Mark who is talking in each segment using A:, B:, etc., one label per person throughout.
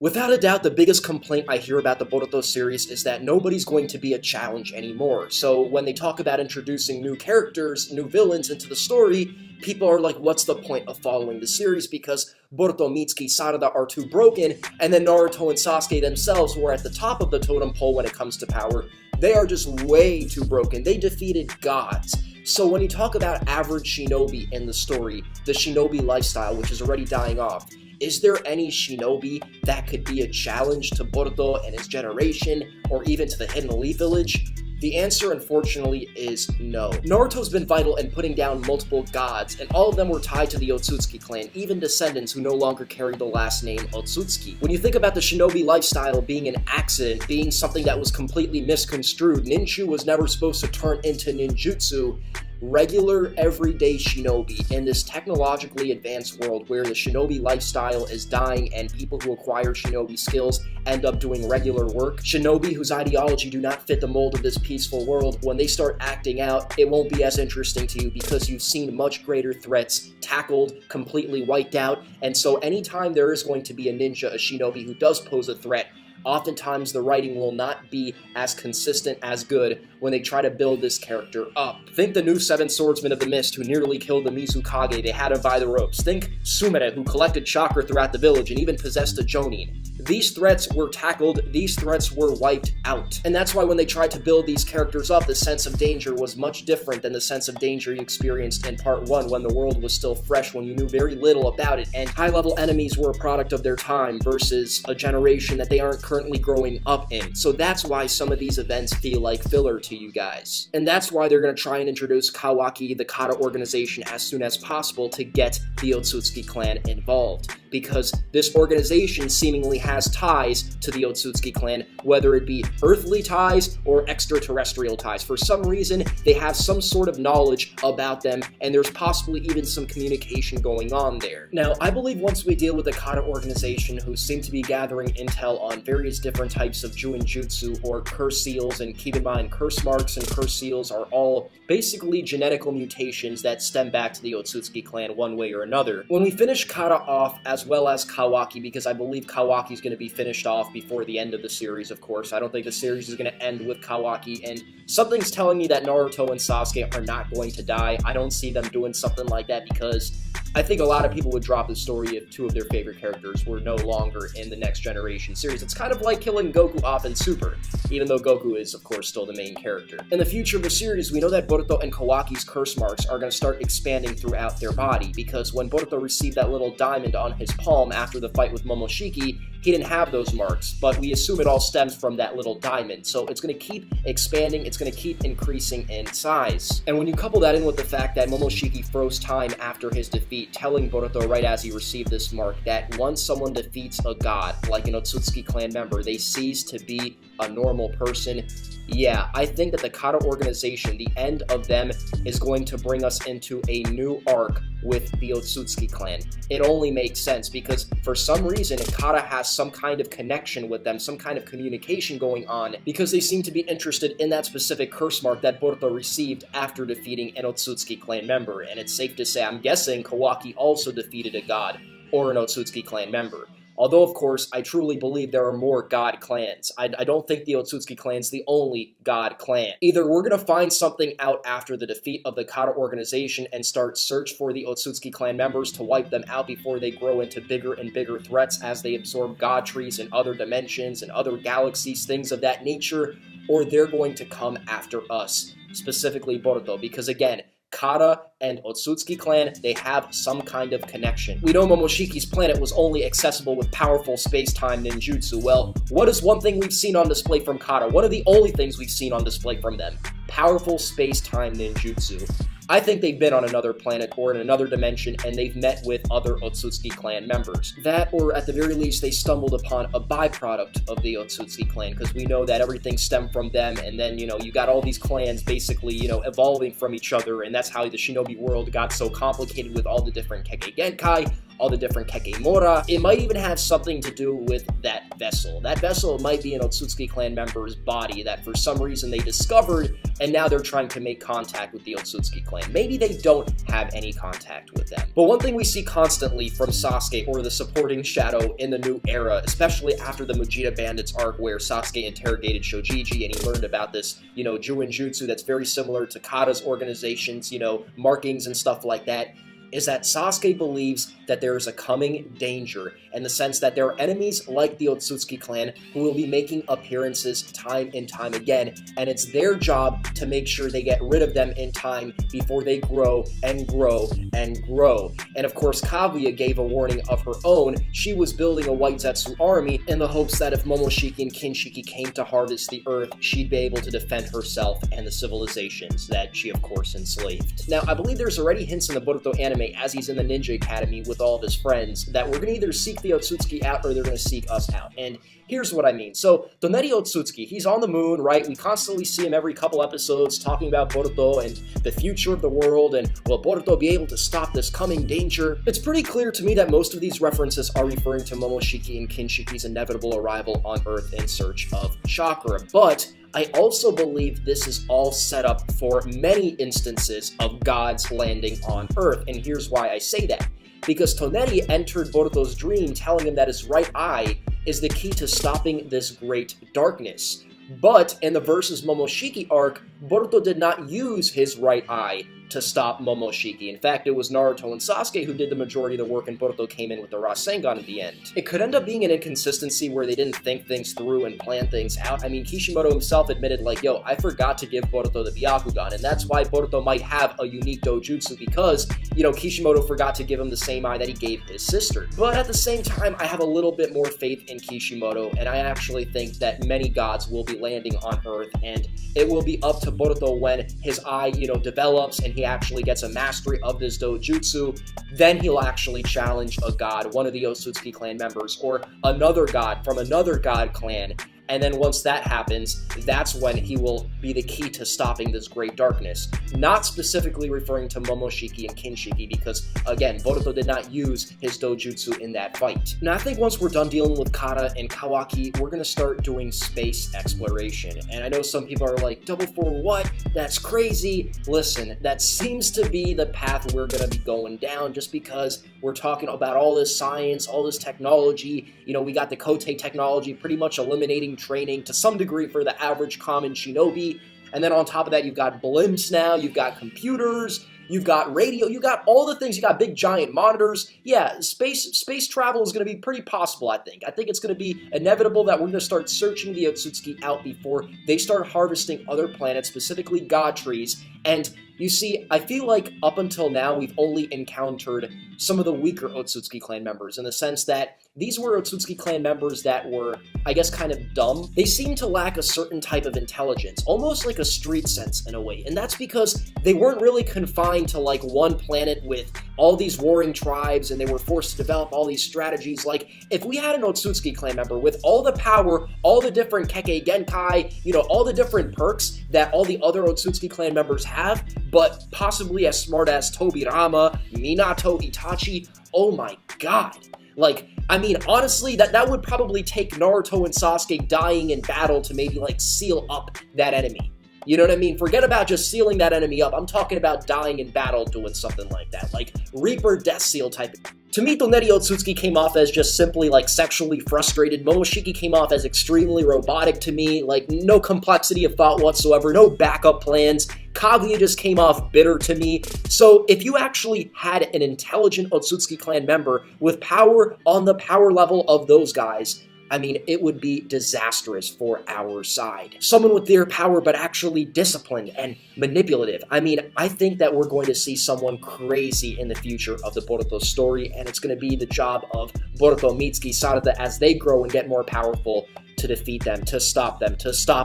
A: Without a doubt, the biggest complaint I hear about the Boruto series is that nobody's going to be a challenge anymore. So when they talk about introducing new characters, new villains into the story, people are like, what's the point of following the series? Because Boruto, Mitsuki, Sarada are too broken, and then Naruto and Sasuke themselves, who are at the top of the totem pole when it comes to power, they are just way too broken. They defeated gods. So when you talk about average shinobi in the story, the shinobi lifestyle, which is already dying off, is there any shinobi that could be a challenge to Boruto and his generation, or even to the Hidden Leaf Village? The answer, unfortunately, is no. Naruto's been vital in putting down multiple gods, and all of them were tied to the Otsutsuki clan, even descendants who no longer carry the last name Otsutsuki. When you think about the shinobi lifestyle being an accident, being something that was completely misconstrued, ninju was never supposed to turn into ninjutsu, regular, everyday shinobi in this technologically advanced world where the shinobi lifestyle is dying and people who acquire shinobi skills end up doing regular work. Shinobi whose ideology do not fit the mold of this peaceful world, when they start acting out, it won't be as interesting to you because you've seen much greater threats tackled, completely wiped out, and so anytime there is going to be a ninja, a shinobi who does pose a threat, oftentimes the writing will not be as consistent as good when they try to build this character up. Think the new Seven Swordsman of the Mist who nearly killed the Mizukage, they had him by the ropes. Think Sumire who collected chakra throughout the village and even possessed a Jonin. These threats were tackled, these threats were wiped out. And that's why when they tried to build these characters up, the sense of danger was much different than the sense of danger you experienced in part 1 when the world was still fresh, when you knew very little about it, and high-level enemies were a product of their time versus a generation that they aren't currently growing up in. So that's why some of these events feel like filler to you guys. And that's why they're going to try and introduce Kawaki, the Kata organization, as soon as possible to get the Otsutsuki clan involved. Because this organization seemingly has ties to the Otsutsuki clan, whether it be earthly ties or extraterrestrial ties. For some reason, they have some sort of knowledge about them, and there's possibly even some communication going on there. Now, I believe once we deal with the Kata organization, who seem to be gathering intel on various different types of Juinjutsu or curse seals, and keep in mind, curse marks and curse seals are all basically genetical mutations that stem back to the Otsutsuki clan one way or another. When we finish Kata off, as well as Kawaki, because I believe Kawaki is going to be finished off before the end of the series, of course. I don't think the series is going to end with Kawaki, and something's telling me that Naruto and Sasuke are not going to die. I don't see them doing something like that because I think a lot of people would drop the story if two of their favorite characters were no longer in the Next Generation series. It's kind of like killing Goku off in Super, even though Goku is, of course, still the main character. In the future of the series, we know that Boruto and Kawaki's curse marks are going to start expanding throughout their body, because when Boruto received that little diamond on his palm after the fight with Momoshiki, he didn't have those marks, but we assume it all stems from that little diamond. So it's going to keep expanding, it's going to keep increasing in size. And when you couple that in with the fact that Momoshiki froze time after his defeat, telling Boruto right as he received this mark that once someone defeats a god, like an Otsutsuki clan member, they cease to be a normal person. Yeah, I think that the Kata organization, the end of them, is going to bring us into a new arc with the Otsutsuki clan. It only makes sense because for some reason Kata has some kind of connection with them, some kind of communication going on, because they seem to be interested in that specific curse mark that Boruto received after defeating an Otsutsuki clan member. And it's safe to say, I'm guessing Kawaki also defeated a god or an Otsutsuki clan member. Although, of course, I truly believe there are more god clans. I don't think the Otsutsuki clan's the only god clan. Either we're going to find something out after the defeat of the Kata organization and start search for the Otsutsuki clan members to wipe them out before they grow into bigger and bigger threats as they absorb god trees and other dimensions and other galaxies, things of that nature, or they're going to come after us, specifically Boruto, because again, Kata and Otsutsuki clan, they have some kind of connection. We know Momoshiki's planet was only accessible with powerful space-time ninjutsu. Well, what is one thing we've seen on display from Kata? One of the only things we've seen on display from them? Powerful space-time ninjutsu. I think they've been on another planet or in another dimension and they've met with other Otsutsuki clan members. That, or at the very least, they stumbled upon a byproduct of the Otsutsuki clan, because we know that everything stemmed from them, and then, you got all these clans basically, evolving from each other, and that's how the shinobi world got so complicated with all the different Kekkei Genkai, all the different Kekemora. It might even have something to do with that vessel. That vessel might be an Otsutsuki clan member's body that for some reason they discovered, and now they're trying to make contact with the Otsutsuki clan. Maybe they don't have any contact with them. But one thing we see constantly from Sasuke, or the supporting shadow in the new era, especially after the Mujita Bandits arc where Sasuke interrogated Shojiji and he learned about this, Juin Jutsu that's very similar to Kata's organizations, markings and stuff like that, is that Sasuke believes that there is a coming danger in the sense that there are enemies like the Otsutsuki clan who will be making appearances time and time again, and it's their job to make sure they get rid of them in time before they grow and grow and grow. And of course, Kaguya gave a warning of her own. She was building a White Zetsu army in the hopes that if Momoshiki and Kinshiki came to harvest the earth, she'd be able to defend herself and the civilizations that she of course enslaved. Now, I believe there's already hints in the Boruto anime as he's in the Ninja Academy with all of his friends that we're going to either seek the Otsutsuki out or they're going to seek us out. And here's what I mean. So, Toneri Otsutsuki, he's on the moon, right? We constantly see him every couple episodes talking about Boruto and the future of the world and will Boruto be able to stop this coming danger? It's pretty clear to me that most of these references are referring to Momoshiki and Kinshiki's inevitable arrival on Earth in search of chakra, but I also believe this is all set up for many instances of gods landing on Earth, and here's why I say that. Because Toneri entered Boruto's dream telling him that his right eye is the key to stopping this great darkness. But in the Versus Momoshiki arc, Boruto did not use his right eye to stop Momoshiki. In fact, it was Naruto and Sasuke who did the majority of the work, and Boruto came in with the Rasengan at the end. It could end up being an inconsistency where they didn't think things through and plan things out. I mean, Kishimoto himself admitted, like, yo, I forgot to give Boruto the Byakugan, and that's why Boruto might have a unique dojutsu, because, Kishimoto forgot to give him the same eye that he gave his sister. But at the same time, I have a little bit more faith in Kishimoto, and I actually think that many gods will be landing on Earth, and it will be up to Boruto when his eye, develops and he actually gets a mastery of this dojutsu, then he'll actually challenge a god, one of the Otsutsuki clan members, or another god from another god clan. And then once that happens, that's when he will be the key to stopping this great darkness. Not specifically referring to Momoshiki and Kinshiki, because, again, Boruto did not use his dojutsu in that fight. Now, I think once we're done dealing with Kata and Kawaki, we're going to start doing space exploration. And I know some people are like, Double for what? That's crazy. Listen, that seems to be the path we're going to be going down, just because we're talking about all this science, all this technology. We got the Kote technology pretty much eliminating training to some degree for the average common shinobi, and then on top of that you've got blimps now, you've got computers, you've got radio, you got all the things, you got big giant monitors. Yeah, space travel is going to be pretty possible, I think. I think it's going to be inevitable that we're going to start searching the Otsutsuki out before they start harvesting other planets, specifically god trees. And you see, I feel like up until now we've only encountered some of the weaker Otsutsuki clan members, in the sense that these were Otsutsuki clan members that were, I guess, kind of dumb. They seem to lack a certain type of intelligence, almost like a street sense in a way, and that's because they weren't really confined to like one planet with all these warring tribes, and they were forced to develop all these strategies. Like, if we had an Otsutsuki clan member with all the power, all the different Kekkei Genkai, all the different perks that all the other Otsutsuki clan members have, but possibly as smart as Tobirama, Minato, Itachi, oh my god. Like, I mean, honestly, that would probably take Naruto and Sasuke dying in battle to maybe, like, seal up that enemy. You know what I mean? Forget about just sealing that enemy up. I'm talking about dying in battle doing something like that. Like, Reaper Death Seal type. To me, Toneri Otsutsuki came off as just simply, like, sexually frustrated. Momoshiki came off as extremely robotic to me. Like, no complexity of thought whatsoever, no backup plans. Kaguya just came off bitter to me. So if you actually had an intelligent Otsutsuki clan member with power on the power level of those guys, I mean, it would be disastrous for our side. Someone with their power, but actually disciplined and manipulative. I mean, I think that we're going to see someone crazy in the future of the Boruto story, and it's going to be the job of Boruto, Mitsuki, Sarada, as they grow and get more powerful, to defeat them, to stop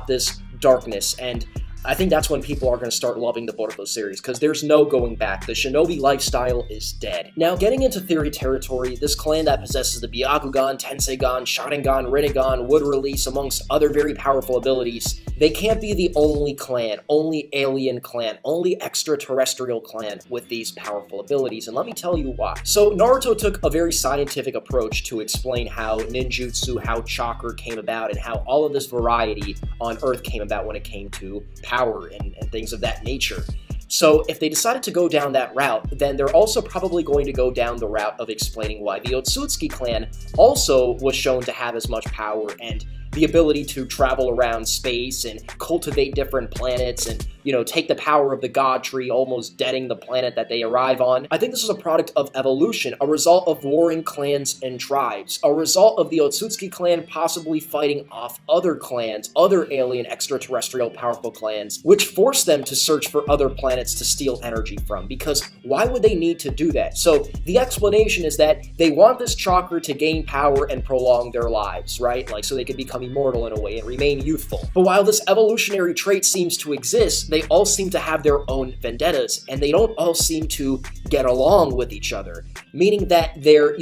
A: this darkness. And I think that's when people are going to start loving the Boruto series, because there's no going back. The shinobi lifestyle is dead. Now, getting into theory territory, this clan that possesses the Byakugan, Tenseigan, Sharingan, Rinnegan, Wood Release, amongst other very powerful abilities, they can't be the only clan, only alien clan, only extraterrestrial clan with these powerful abilities, and let me tell you why. So, Naruto took a very scientific approach to explain how ninjutsu, how chakra came about, and how all of this variety on Earth came about when it came to power and things of that nature. So if they decided to go down that route, then they're also probably going to go down the route of explaining why the Otsutsuki clan also was shown to have as much power and the ability to travel around space and cultivate different planets and, take the power of the god tree, almost deading the planet that they arrive on. I think this is a product of evolution, a result of warring clans and tribes, a result of the Otsutsuki clan possibly fighting off other clans, other alien extraterrestrial powerful clans, which forced them to search for other planets to steal energy from, because why would they need to do that? So the explanation is that they want this chakra to gain power and prolong their lives, right? So they could become immortal in a way and remain youthful. But while this evolutionary trait seems to exist, they all seem to have their own vendettas, and they don't all seem to get along with each other, meaning that their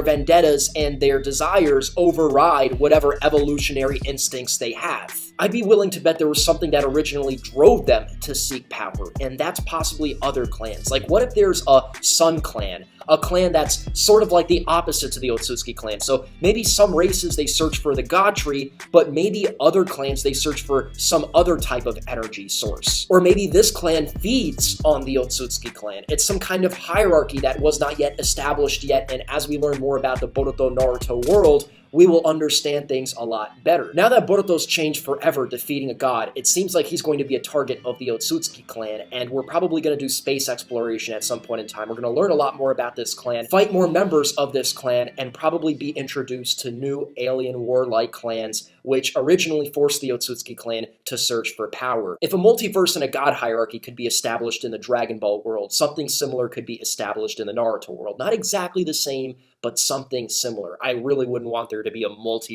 A: vendettas and their desires override whatever evolutionary instincts they have. I'd be willing to bet there was something that originally drove them to seek power, and that's possibly other clans. What if there's a Sun clan, a clan that's sort of like the opposite to the Otsutsuki clan? So maybe some races they search for the god tree, but maybe other clans they search for some other type of energy source. Or maybe this clan feeds on the Otsutsuki clan. It's some kind of hierarchy that was not yet established yet, and as we learn more about the Boruto Naruto world, we will understand things a lot better. Now that Boruto's changed forever, defeating a god, it seems like he's going to be a target of the Otsutsuki clan, and we're probably going to do space exploration at some point in time. We're going to learn a lot more about this clan, fight more members of this clan, and probably be introduced to new alien warlike clans, which originally forced the Otsutsuki clan to search for power. If a multiverse and a god hierarchy could be established in the Dragon Ball world, something similar could be established in the Naruto world. Not exactly the same, but something similar. I really wouldn't want there to be a multi